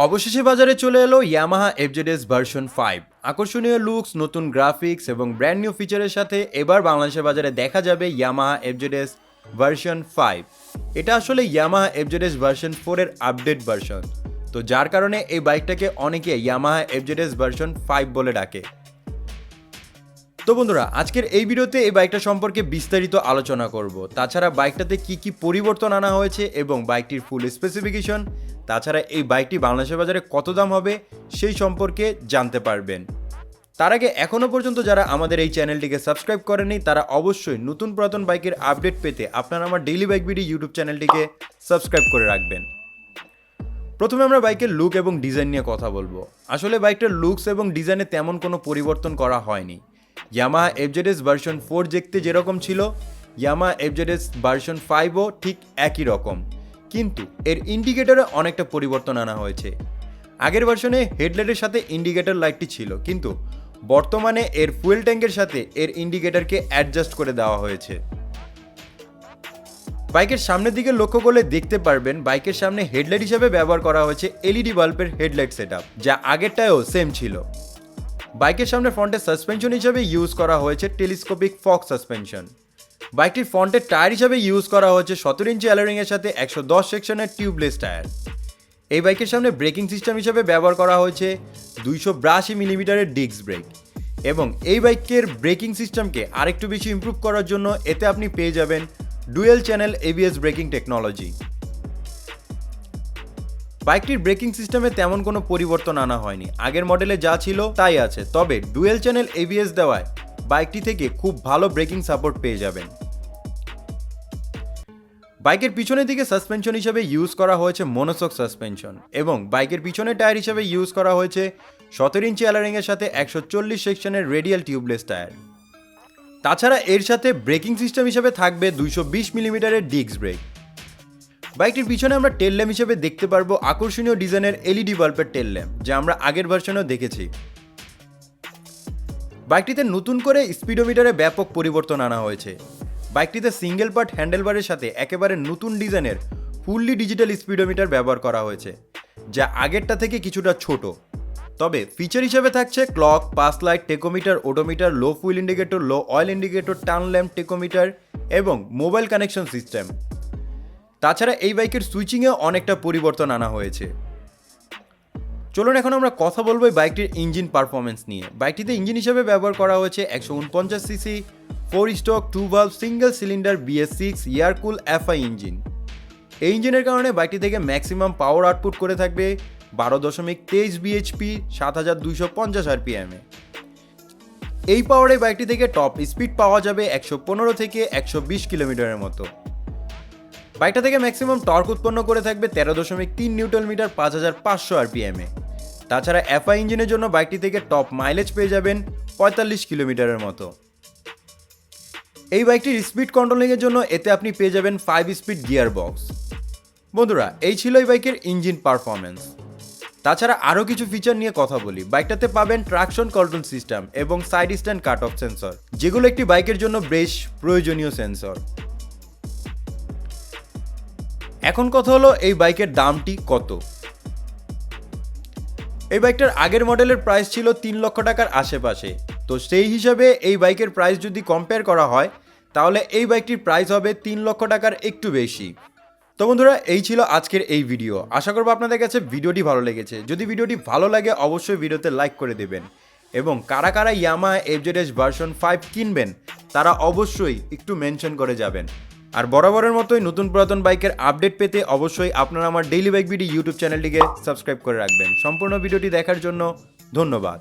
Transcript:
অবশেষে বাজারে চলে এলো ইয়ামাহা এফজেডএস ভার্সন 5। আকর্ষণীয় লুকস, নতুন গ্রাফিক্স এবং ব্র্যান্ড নিউ ফিচারের সাথে এবার বাংলাদেশের বাজারে দেখা যাবে ইয়ামাহা এফজেডএস ভার্সন 5। এটা আসলে ইয়ামাহা এফজেডএস ভার্সন 4 এর আপডেট ভার্সন, তো যার কারণে এই বাইকটাকে অনেকে ইয়ামাহা এফজেডএস ভার্সন 5 বলে ডাকে। তো বন্ধুরা, আজকের এই ভিডিওতে এই বাইকটা সম্পর্কে বিস্তারিত আলোচনা করব। তাছাড়া বাইকটাতে কি কি পরিবর্তন আনা হয়েছে এবং বাইকটির ফুল স্পেসিফিকেশন, তাছাড়া এই বাইকটি বাংলাদেশের বাজারে কত দাম হবে সেই সম্পর্কে জানতে পারবেন। তার আগে এখনও পর্যন্ত যারা আমাদের এই চ্যানেলটিকে সাবস্ক্রাইব করেনি তারা অবশ্যই নতুন পুরাতন বাইকের আপডেট পেতে আপনারা আমার ডেইলি বাইক ভিডিও ইউটিউব চ্যানেলটিকে সাবস্ক্রাইব করে রাখবেন। প্রথমে আমরা বাইকের লুক এবং ডিজাইন নিয়ে কথা বলবো। আসলে বাইকটার লুকস এবং ডিজাইনে তেমন কোনো পরিবর্তন করা হয়নি। ইয়ামাহা এফজেডএস ভার্সন 4 দেখতে যেরকম ছিল, ইয়ামাহা এফজেডএস ভার্সন 5ও ঠিক একই রকম, কিন্তু এর ইন্ডিকেটরে অনেকটা পরিবর্তন আনা হয়েছে। আগের ভার্সনে হেডলাইটের সাথে ইন্ডিকেটর লাইটটি ছিল, কিন্তু বর্তমানে এর ফুয়েল ট্যাঙ্কের সাথে এর ইন্ডিকেটরকে অ্যাডজাস্ট করে দেওয়া হয়েছে। বাইকের সামনের দিকে লক্ষ্য করলে দেখতে পারবেন বাইকের সামনে হেডলাইট হিসেবে ব্যবহার করা হয়েছে এলইডি বাল্বের হেডলাইট সেটআপ, যা আগেরটায়ও সেম ছিল। বাইকের সামনে ফ্রন্টের সাসপেনশন হিসেবে ইউজ করা হয়েছে টেলিস্কোপিক ফক সাসপেনশন। বাইকটির ফ্রন্টের টায়ার হিসেবে ইউজ করা হয়েছে 17 ইঞ্চি অ্যালোরিংয়ের সাথে 110 সেকশনের টিউবলেস টায়ার। এই বাইকের সামনে ব্রেকিং সিস্টেম হিসেবে ব্যবহার করা হয়েছে 282 মিলিমিটারের ডিস্ক ব্রেক, এবং এই বাইকের ব্রেকিং সিস্টেমকে আরেকটু বেশি ইমপ্রুভ করার জন্য এতে আপনি পেয়ে যাবেন dual channel ABS braking technology. বাইকটির ব্রেকিং সিস্টেমে তেমন কোনো পরিবর্তন আনা হয়নি, আগের মডেলে যা ছিল তাই আছে, তবে ডুয়েল চ্যানেল এবিএস দেওয়ায় বাইকটি থেকে খুব ভালো ব্রেকিং সাপোর্ট পেয়ে যাবেন। বাইকের পিছনের দিকে সাসপেনশন হিসেবে ইউজ করা হয়েছে মনোসক সাসপেনশন, এবং বাইকের পিছনের টায়ার হিসেবে ইউজ করা হয়েছে 17 ইঞ্চি অ্যালোরিংয়ের সাথে 140 সেকশনের রেডিয়াল টিউবলেস টায়ার। তাছাড়া এর সাথে ব্রেকিং সিস্টেম হিসেবে থাকবে 220 মিলিমিটারের ডিস্ক ব্রেক। বাইকটির পিছনে আমরা টেল ল্যাম্প হিসেবে দেখতে পারবো আকর্ষণীয় ডিজাইনের এলইডি বাল্বের টেল ল্যাম্প, যা আমরা আগের ভার্সনেও দেখেছি। বাইকটিতে নতুন করে স্পিডোমিটারে ব্যাপক পরিবর্তন আনা হয়েছে। বাইকটিতে সিঙ্গেল পার্ট হ্যান্ডেলবারের সাথে একেবারে নতুন ডিজাইনের ফুললি ডিজিটাল স্পিডোমিটার ব্যবহার করা হয়েছে, যা আগেরটা থেকে কিছুটা ছোট। তবে ফিচার হিসেবে থাকছে clock, pass light, tachometer, odometer, লো ফুয়েল ইন্ডিকেটর, লো oil indicator, turn lamp, tachometer এবং মোবাইল কানেকশন সিস্টেম। তাছাড়া এই বাইকের সুইচিংয়ে অনেকটা পরিবর্তন আনা হয়েছে। চলুন এখন আমরা কথা বলবো এই বাইকটির ইঞ্জিন পারফরমেন্স নিয়ে। বাইকটিতে ইঞ্জিন হিসেবে ব্যবহার করা হয়েছে 149 CC 4 stroke 2 valve single cylinder BS6 air cool FI engine. এই ইঞ্জিনের কারণে বাইকটি থেকে ম্যাক্সিমাম পাওয়ার আউটপুট করে থাকবে 12.23 bhp 7250 rpm এ। এই পাওয়ারে বাইকটি থেকে টপ স্পিড পাওয়া যাবে 115 থেকে 120 কিলোমিটারের মতো। বাইকটা থেকে ম্যাক্সিমাম টর্ক উৎপন্ন করে থাকবে 13.3 নিউটন মিটার 5500 rpm এ। তাছাড়া FI ইঞ্জিনের জন্য বাইকটি থেকে টপ মাইলেজ পেয়ে যাবেন 45 কিলোমিটারের মতো। এই বাইকটির স্পিড কন্ট্রোলিংয়ের জন্য এতে আপনি পেয়ে যাবেন 5 স্পিড গিয়ার বক্স। বন্ধুরা, এই ছিল এই বাইকের ইঞ্জিন পারফরমেন্স। তাছাড়া আরও কিছু ফিচার নিয়ে কথা বলি। বাইকটাতে পাবেন ট্রাকশন কন্ট্রোল সিস্টেম এবং side stand cut off sensor, যেগুলো একটি বাইকের জন্য বেশ প্রয়োজনীয় সেন্সর। এখন কথা হলো এই বাইকের দামটি কত। এই বাইকটার আগের মডেলের প্রাইস ছিল 3 লক্ষ টাকার আশেপাশে, তো সেই হিসাবে এই বাইকের প্রাইস যদি কম্পেয়ার করা হয় তাহলে এই বাইকটির প্রাইস হবে 3 লক্ষ টাকার একটু বেশি। তো বন্ধুরা, এই ছিল আজকের এই ভিডিও। আশা করবো আপনাদের কাছে ভিডিওটি ভালো লেগেছে। যদি ভিডিওটি ভালো লাগে অবশ্যই ভিডিওতে লাইক করে দেবেন, এবং কারা কারা ইয়ামাহা এফজেডএস ভার্সন 5 কিনবেন তারা অবশ্যই একটু মেনশন করে যাবেন। আর বরাবরের মতোই নতুন পুরাতন বাইকের আপডেট পেতে অবশ্যই আপনারা আমার ডেইলি বাইক ভিডিও ইউটিউব চ্যানেলটিকে সাবস্ক্রাইব করে রাখবেন। সম্পূর্ণ ভিডিওটি দেখার জন্য ধন্যবাদ।